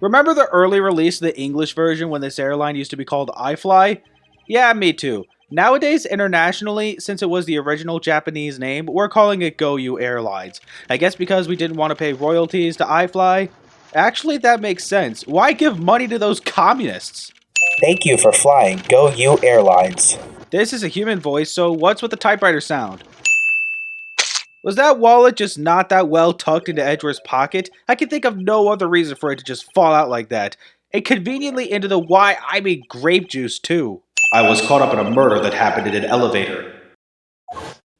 Remember the early release of the English version when this airline used to be called iFly? Yeah, me too. Nowadays, internationally, since it was the original Japanese name, we're calling it Go-You Airlines. I guess because we didn't want to pay royalties to iFly? Actually, that makes sense. Why give money to those communists? Thank you for flying Go-You Airlines. This is a human voice, so what's with the typewriter sound? Was that wallet just not that well tucked into Edgeworth's pocket? I can think of no other reason for it to just fall out like that. And conveniently into the grape juice, too. I was caught up in a murder that happened in an elevator.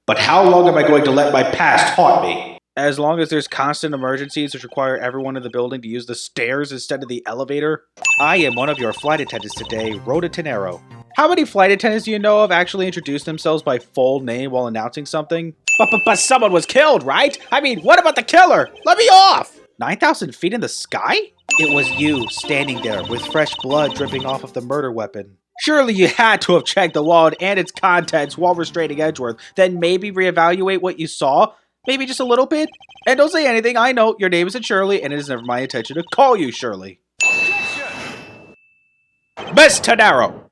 But how long am I going to let my past haunt me? As long as there's constant emergencies which require everyone in the building to use the stairs instead of the elevator. I am one of your flight attendants today, Rhoda Tenero. How many flight attendants do you know of actually introduce themselves by full name while announcing something? But someone was killed, right? I mean, what about the killer? Let me off! 9,000 feet in the sky? It was you, standing there, with fresh blood dripping off of the murder weapon. Surely you had to have checked the wallet and its contents while restraining Edgeworth, then maybe reevaluate what you saw? Maybe just a little bit? And don't say anything, I know, your name isn't Shirley, and it is never my intention to call you Shirley. Miss Tenero!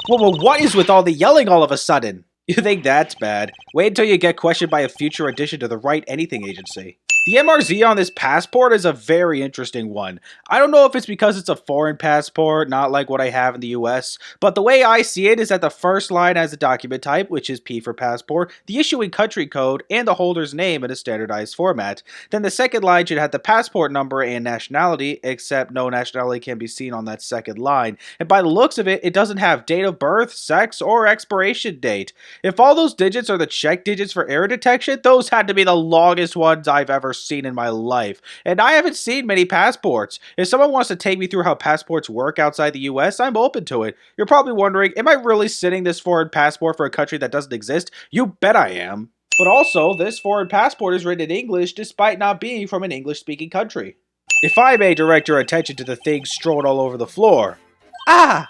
Well, what is with all the yelling all of a sudden? You think that's bad? Wait until you get questioned by a future addition to the Write Anything agency. The MRZ on this passport is a very interesting one. I don't know if it's because it's a foreign passport, not like what I have in the US, but the way I see it is that the first line has the document type, which is P for passport, the issuing country code, and the holder's name in a standardized format. Then the second line should have the passport number and nationality, except no nationality can be seen on that second line. And by the looks of it, it doesn't have date of birth, sex, or expiration date. If all those digits are the check digits for error detection, those had to be the longest ones I've ever seen in my life. And I haven't seen many passports. If someone wants to take me through how passports work outside the US, I'm open to it. You're probably wondering, am I really sending this foreign passport for a country that doesn't exist? You bet I am. But also, this foreign passport is written in English despite not being from an English-speaking country. If I may direct your attention to the things strewn all over the floor. Ah!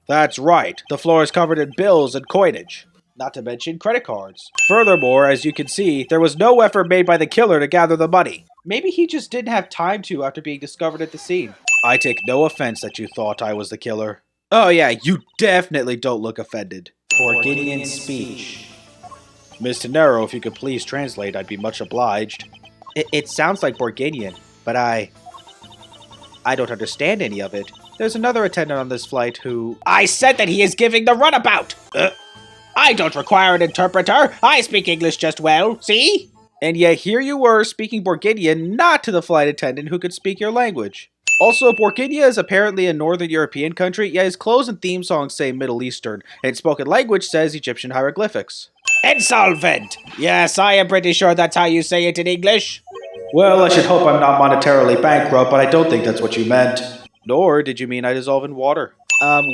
That's right, the floor is covered in bills and coinage. Not to mention credit cards. Furthermore, as you can see, there was no effort made by the killer to gather the money. Maybe he just didn't have time to after being discovered at the scene. I take no offense that you thought I was the killer. Oh yeah, you definitely don't look offended. Borginian speech. Miss Tenero, if you could please translate, I'd be much obliged. It sounds like Borginian, but I don't understand any of it. There's another attendant on this flight who... I said that he is giving the runabout! I don't require an interpreter. I speak English just well, see? And yet here you were speaking Borginian not to the flight attendant who could speak your language. Also, Borginia is apparently a northern European country, yet his clothes and theme songs say Middle Eastern, and spoken language says Egyptian hieroglyphics. Insolvent! Yes, I am pretty sure that's how you say it in English. Well, I should hope I'm not monetarily bankrupt, but I don't think that's what you meant. Nor did you mean I dissolve in water.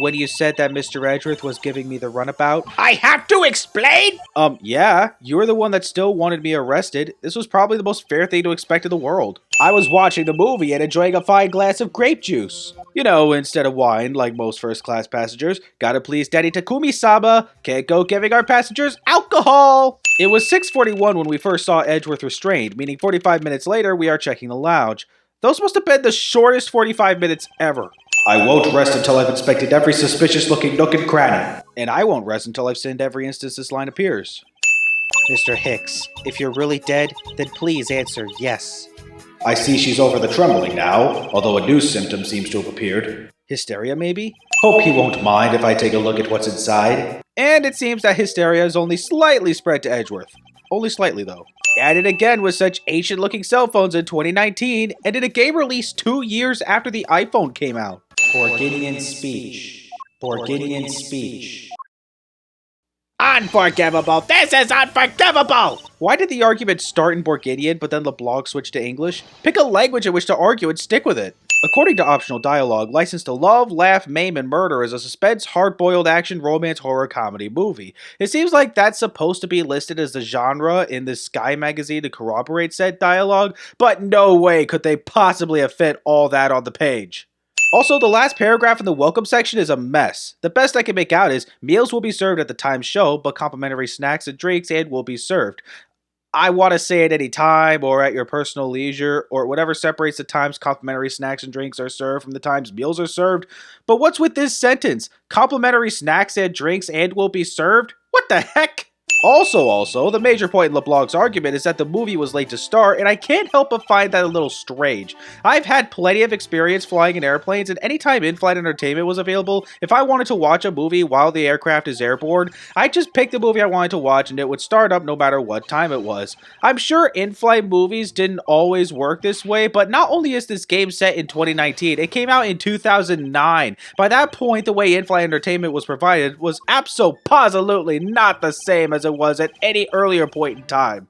When you said that Mr. Edgeworth was giving me the runabout... I have to explain?! Yeah, you were the one that still wanted me arrested. This was probably the most fair thing to expect in the world. I was watching the movie and enjoying a fine glass of grape juice. You know, instead of wine, like most first-class passengers. Gotta please Daddy Takumi-sama. Can't go giving our passengers alcohol! It was 6:41 when we first saw Edgeworth restrained, meaning 45 minutes later we are checking the lounge. Those must have been the shortest 45 minutes ever. I won't rest until I've inspected every suspicious-looking nook and cranny. And I won't rest until I've sinned every instance this line appears. Mr. Hicks, if you're really dead, then please answer yes. I see she's over the trembling now, although a new symptom seems to have appeared. Hysteria, maybe? Hope he won't mind if I take a look at what's inside. And it seems that hysteria is only slightly spread to Edgeworth. Only slightly, though. At it again with such ancient-looking cell phones in 2019, and in a game released 2 years after the iPhone came out. Borginian speech. Borginian speech. Unforgivable! This is unforgivable! Why did the argument start in Borginian, but then the blog switch to English? Pick a language in which to argue and stick with it. According to optional dialogue, licensed to love, laugh, maim, and murder is a suspense, hard-boiled action, romance, horror, comedy movie. It seems like that's supposed to be listed as the genre in the Sky magazine to corroborate said dialogue, but no way could they possibly have fit all that on the page. Also, the last paragraph in the welcome section is a mess. The best I can make out is, meals will be served at the time show, but complimentary snacks and drinks and will be served. I want to say at any time or at your personal leisure or whatever separates the times complimentary snacks and drinks are served from the times meals are served. But what's with this sentence? Complimentary snacks and drinks and will be served? What the heck? Also, the major point in LeBlanc's argument is that the movie was late to start, and I can't help but find that a little strange. I've had plenty of experience flying in airplanes, and anytime in-flight entertainment was available, if I wanted to watch a movie while the aircraft is airborne, I'd just pick the movie I wanted to watch and it would start up no matter what time it was. I'm sure in-flight movies didn't always work this way, but not only is this game set in 2019, it came out in 2009. By that point, the way in-flight entertainment was provided was abso-positively not the same as it was at any earlier point in time.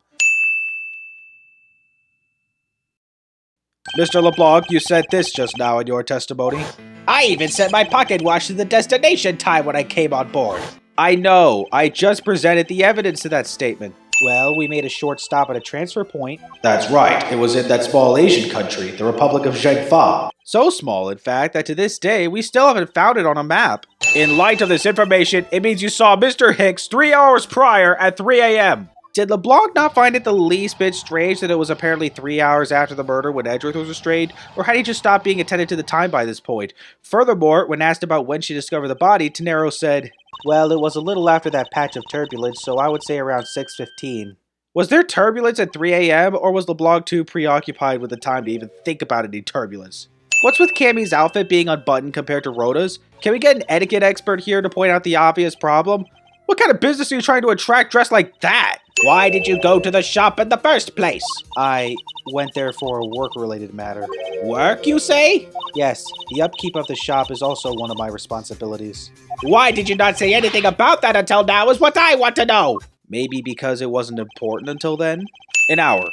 Mr. LeBlanc, you said this just now in your testimony. I even set my pocket watch to the destination time when I came on board. I know, I just presented the evidence to that statement. Well, we made a short stop at a transfer point. That's right, it was in that small Asian country, the Republic of Zhengfa. So small, in fact, that to this day, we still haven't found it on a map. In light of this information, it means you saw Mr. Hicks 3 hours prior at 3 a.m. Did LeBlanc not find it the least bit strange that it was apparently 3 hours after the murder when Edgeworth was restrained, or had he just stopped being attentive to the time by this point? Furthermore, when asked about when she discovered the body, Tenero said, well, it was a little after that patch of turbulence, so I would say around 6:15. Was there turbulence at 3 a.m., or was LeBlanc too preoccupied with the time to even think about any turbulence? What's with Cammy's outfit being unbuttoned compared to Rhoda's? Can we get an etiquette expert here to point out the obvious problem? What kind of business are you trying to attract dressed like that? Why did you go to the shop in the first place? I went there for a work-related matter. Work, you say? Yes, the upkeep of the shop is also one of my responsibilities. Why did you not say anything about that until now is what I want to know! Maybe because it wasn't important until then? An hour.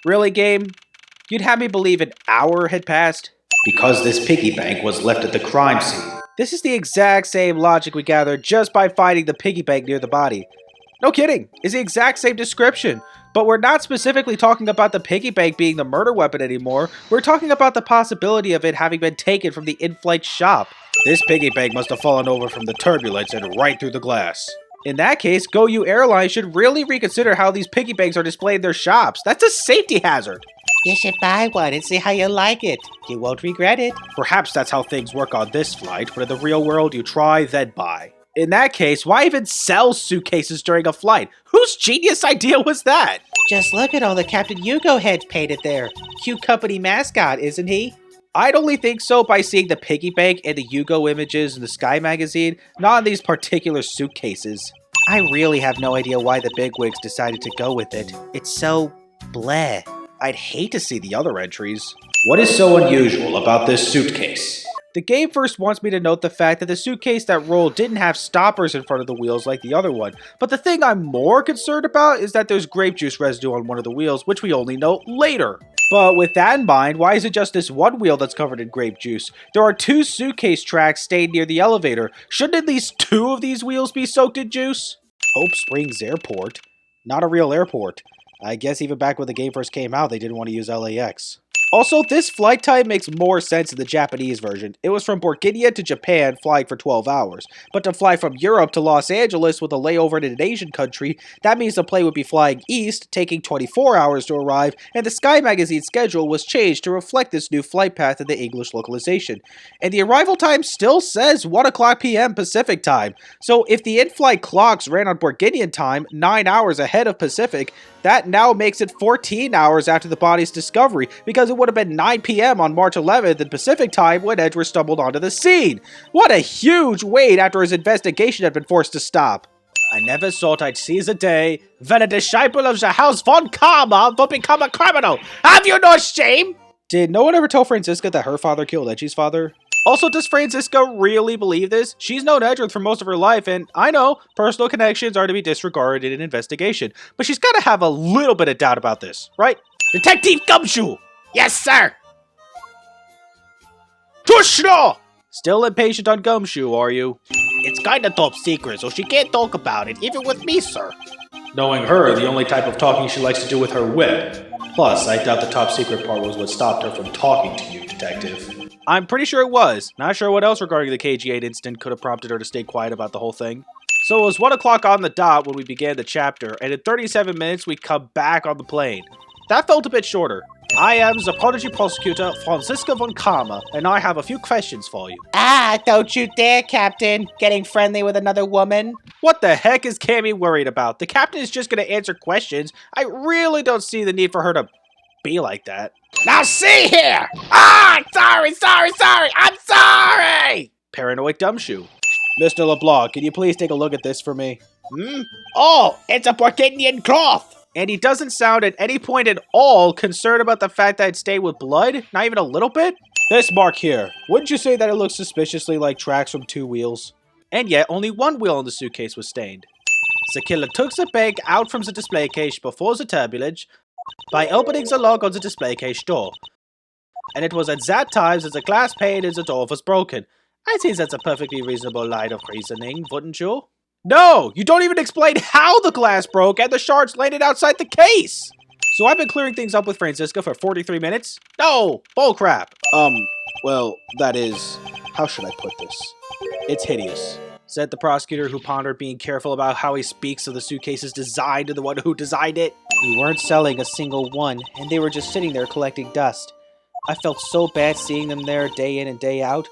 Really, game? You'd have me believe an hour had passed? Because this piggy bank was left at the crime scene. This is the exact same logic we gathered just by finding the piggy bank near the body. No kidding, it's the exact same description. But we're not specifically talking about the piggy bank being the murder weapon anymore. We're talking about the possibility of it having been taken from the in-flight shop. This piggy bank must have fallen over from the turbulence and right through the glass. In that case, GoU Airlines should really reconsider how these piggy banks are displayed in their shops. That's a safety hazard. You should buy one and see how you like it. You won't regret it. Perhaps that's how things work on this flight, but in the real world, you try, then buy. In that case, why even sell suitcases during a flight? Whose genius idea was that? Just look at all the Captain Yugo heads painted there. Cute company mascot, isn't he? I'd only think so by seeing the piggy bank and the Yugo images in the Sky magazine, not in these particular suitcases. I really have no idea why the bigwigs decided to go with it. It's so bleh. I'd hate to see the other entries. What is so unusual about this suitcase? The game first wants me to note the fact that the suitcase that rolled didn't have stoppers in front of the wheels like the other one, but the thing I'm more concerned about is that there's grape juice residue on one of the wheels, which we only note later. But with that in mind, why is it just this one wheel that's covered in grape juice? There are 2 suitcase tracks staying near the elevator. Shouldn't at least 2 of these wheels be soaked in juice? Hope Springs Airport? Not a real airport. I guess even back when the game first came out, they didn't want to use LAX. Also, this flight time makes more sense in the Japanese version. It was from Borginia to Japan, flying for 12 hours. But to fly from Europe to Los Angeles with a layover in an Asian country, that means the plane would be flying east, taking 24 hours to arrive, and the Sky Magazine schedule was changed to reflect this new flight path in the English localization. And the arrival time still says 1 o'clock p.m. Pacific time. So if the in-flight clocks ran on Borginian time, 9 hours ahead of Pacific, that now makes it 14 hours after the body's discovery, because it would have been 9 p.m. on March 11th in Pacific time when Edgeworth stumbled onto the scene. What a huge wait after his investigation had been forced to stop. I never thought I'd see the day when a disciple of the House von Karma will become a criminal. Have you no shame? Did no one ever tell Franziska that her father killed Edgy's father? Also, does Franziska really believe this? She's known Edgeworth for most of her life, and I know personal connections are to be disregarded in an investigation, but she's got to have a little bit of doubt about this, right? Detective Gumshoe! Yes, sir! Tushno! Still impatient on Gumshoe, are you? It's kinda top secret, so she can't talk about it, even with me, sir. Knowing her, the only type of talking she likes to do with her whip. Plus, I doubt the top secret part was what stopped her from talking to you, detective. I'm pretty sure it was. Not sure what else regarding the KG8 incident could have prompted her to stay quiet about the whole thing. So it was 1 o'clock on the dot when we began the chapter, and in 37 minutes we come back on the plane. That felt a bit shorter. I am the prodigy prosecutor, Franziska von Karma, and I have a few questions for you. Ah, don't you dare, Captain. Getting friendly with another woman? What the heck is Cammy worried about? The captain is just going to answer questions. I really don't see the need for her to be like that. Now see here! Ah, sorry! I'm sorry! Paranoid Dumbshoe. Mr. LeBlanc, can you please take a look at this for me? Oh, it's a Burgundian cloth! And he doesn't sound at any point at all concerned about the fact that it stained with blood? Not even a little bit? This mark here, wouldn't you say that it looks suspiciously like tracks from 2 wheels? And yet, only 1 wheel in the suitcase was stained. The killer took the bag out from the display case before the turbulence by opening the lock on the display case door. And it was at that time that the glass pane in the door was broken. I think that's a perfectly reasonable line of reasoning, wouldn't you? No! You don't even explain how the glass broke and the shards landed outside the case! So I've been clearing things up with Franziska for 43 minutes? No! Bullcrap! Well, that is... how should I put this? It's hideous, said the prosecutor, who pondered being careful about how he speaks of the suitcase's design to the one who designed it. We weren't selling a single one, and they were just sitting there collecting dust. I felt so bad seeing them there day in and day out,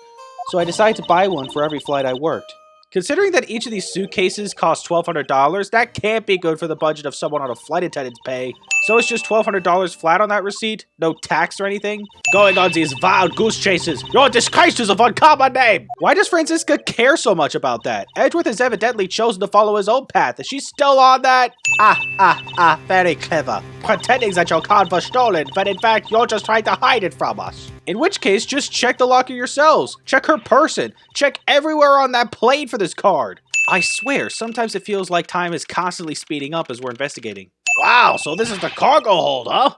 so I decided to buy one for every flight I worked. Considering that each of these suitcases cost $1,200, that can't be good for the budget of someone on a flight attendant's pay. So it's just $1,200 flat on that receipt? No tax or anything? Going on these wild goose chases! Your disgrace is of uncommon name! Why does Franziska care so much about that? Edgeworth has evidently chosen to follow his own path. Is she still on that? Very clever. Pretending that your card was stolen, but in fact, you're just trying to hide it from us. In which case, just check the locker yourselves. Check her person. Check everywhere on that plane for this card. I swear, sometimes it feels like time is constantly speeding up as we're investigating. Wow, so this is the cargo hold, huh?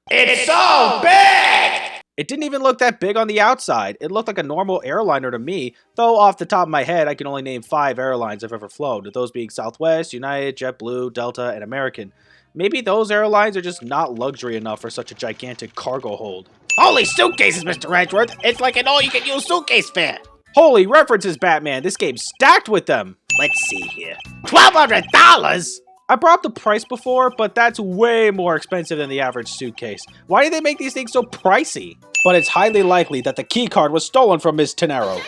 It's so big! It didn't even look that big on the outside. It looked like a normal airliner to me, though off the top of my head, I can only name 5 airlines I've ever flown, those being Southwest, United, JetBlue, Delta, and American. Maybe those airlines are just not luxury enough for such a gigantic cargo hold. Holy suitcases, Mr. Edgeworth! It's like an all-you-can-use suitcase fair! Holy references, Batman! This game's stacked with them! Let's see here. $1,200?! I brought up the price before, but that's way more expensive than the average suitcase. Why do they make these things so pricey? But it's highly likely that the key card was stolen from Miss Tenero.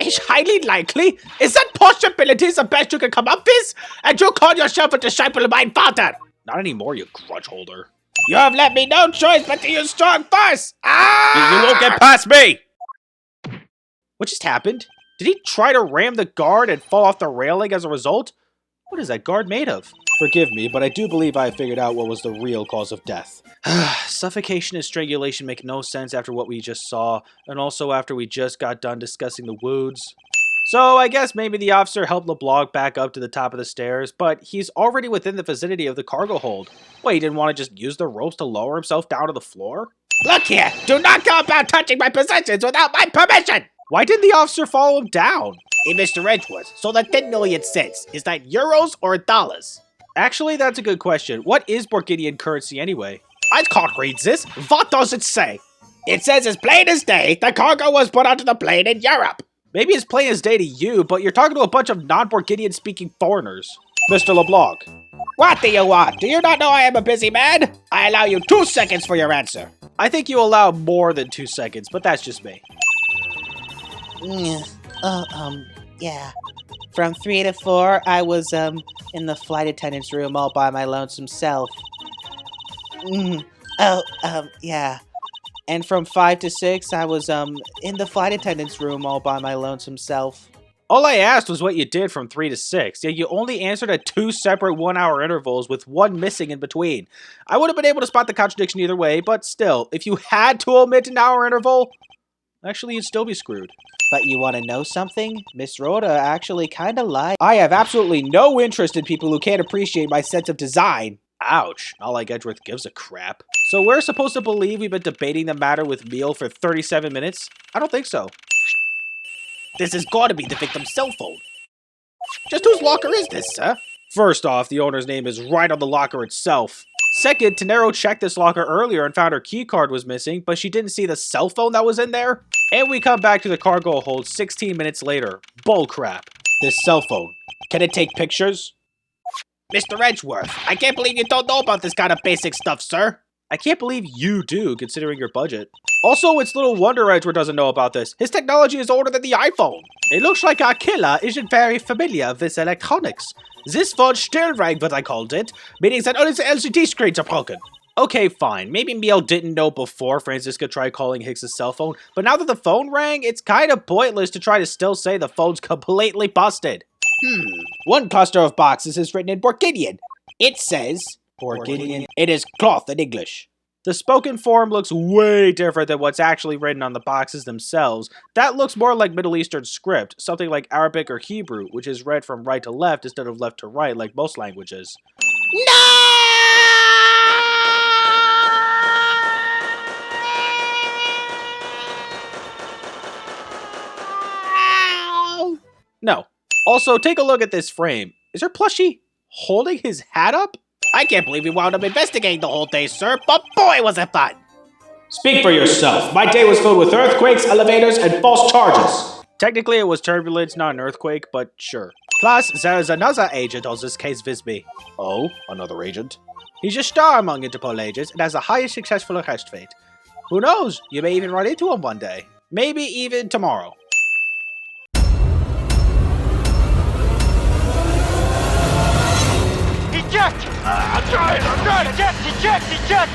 It's highly likely? Is that possibility the best you can come up with? And you call yourself a disciple of my father? Not anymore, you grudge holder. You have left me no choice but to use strong force! You won't get past me! What just happened? Did he try to ram the guard and fall off the railing as a result? What is that guard made of? Forgive me, but I do believe I figured out what was the real cause of death. Suffocation and strangulation make no sense after what we just saw, and also after we just got done discussing the wounds. So I guess maybe the officer helped LeBlanc back up to the top of the stairs, but he's already within the vicinity of the cargo hold. Wait, he didn't want to just use the ropes to lower himself down to the floor? Look here! Do not go about touching my possessions without my permission! Why didn't the officer follow him down? Hey, Mr. Edgeworth, so the 10 million cents, is that euros or dollars? Actually, that's a good question. What is Burgundian currency anyway? I can't read this. What does it say? It says as plain as day, the cargo was put onto the plane in Europe. Maybe it's plain as day to you, but you're talking to a bunch of non-Burgundian speaking foreigners. Mr. LeBlanc. What do you want? Do you not know I am a busy man? I allow you 2 seconds for your answer. I think you allow more than 2 seconds, but that's just me. Yeah. From 3 to 4, I was, in the flight attendant's room all by my lonesome self. Yeah. And from 5 to 6, I was, in the flight attendant's room all by my lonesome self. All I asked was what you did from 3 to 6, yet you only answered at 2 separate 1-hour intervals with 1 missing in between. I would have been able to spot the contradiction either way, but still, if you had to omit an hour interval, actually you'd still be screwed. But you want to know something? Miss Rhoda actually kind of lied. I have absolutely no interest in people who can't appreciate my sense of design. Ouch, not like Edgeworth gives a crap. So we're supposed to believe we've been debating the matter with Meal for 37 minutes? I don't think so. This has got to be the victim's cell phone. Just whose locker is this, sir? First off, the owner's name is right on the locker itself. Second, Tenero checked this locker earlier and found her keycard was missing, but she didn't see the cell phone that was in there. And we come back to the cargo hold 16 minutes later. Bullcrap. This cell phone. Can it take pictures? Mr. Edgeworth, I can't believe you don't know about this kind of basic stuff, sir. I can't believe you do, considering your budget. Also, it's little wonder Edgeworth doesn't know about this. His technology is older than the iPhone. It looks like our killer isn't very familiar with electronics. This phone still rang what I called it, meaning that only the LCD screens are broken. Okay, fine. Maybe Meal didn't know before Francisca tried calling Hicks' cell phone, but now that the phone rang, it's kind of pointless to try to still say the phone's completely busted. One cluster of boxes is written in Borginian. It says, Borginian. it is cloth in English. The spoken form looks way different than what's actually written on the boxes themselves. That looks more like Middle Eastern script, something like Arabic or Hebrew, which is read from right to left instead of left to right like most languages. No. Also, take a look at this frame. Is there plushie holding his hat up? I can't believe we wound up investigating the whole day, sir, but boy was it fun! Speak for yourself. My day was filled with earthquakes, elevators, and false charges. Technically, it was turbulence, not an earthquake, but sure. Plus, there's another agent on this case with me. Oh, another agent? He's a star among Interpol agents and has the highest successful arrest rate. Who knows? You may even run into him one day. Maybe even tomorrow. Eject! I'm trying! Eject! Eject! Eject!